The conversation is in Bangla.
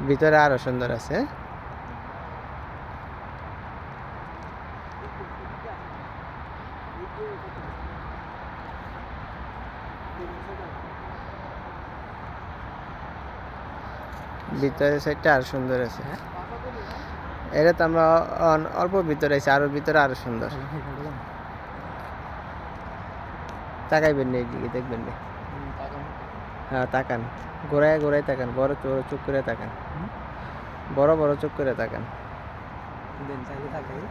ভিতরে আরো সুন্দর আছে। ভিতরে সাইডটা আর সুন্দর আছে। এটা তো আমরা অল্প ভিতরে আছে, আরো ভিতরে আরো সুন্দর। তাকাইবেন না এইদিকে, দেখবেন না। হ্যাঁ তাকান, ঘোরায় ঘোরায় তাকান, বড় বড় চোখ করে তাকান, বড় বড় চোখ করে তাকান। তাকাই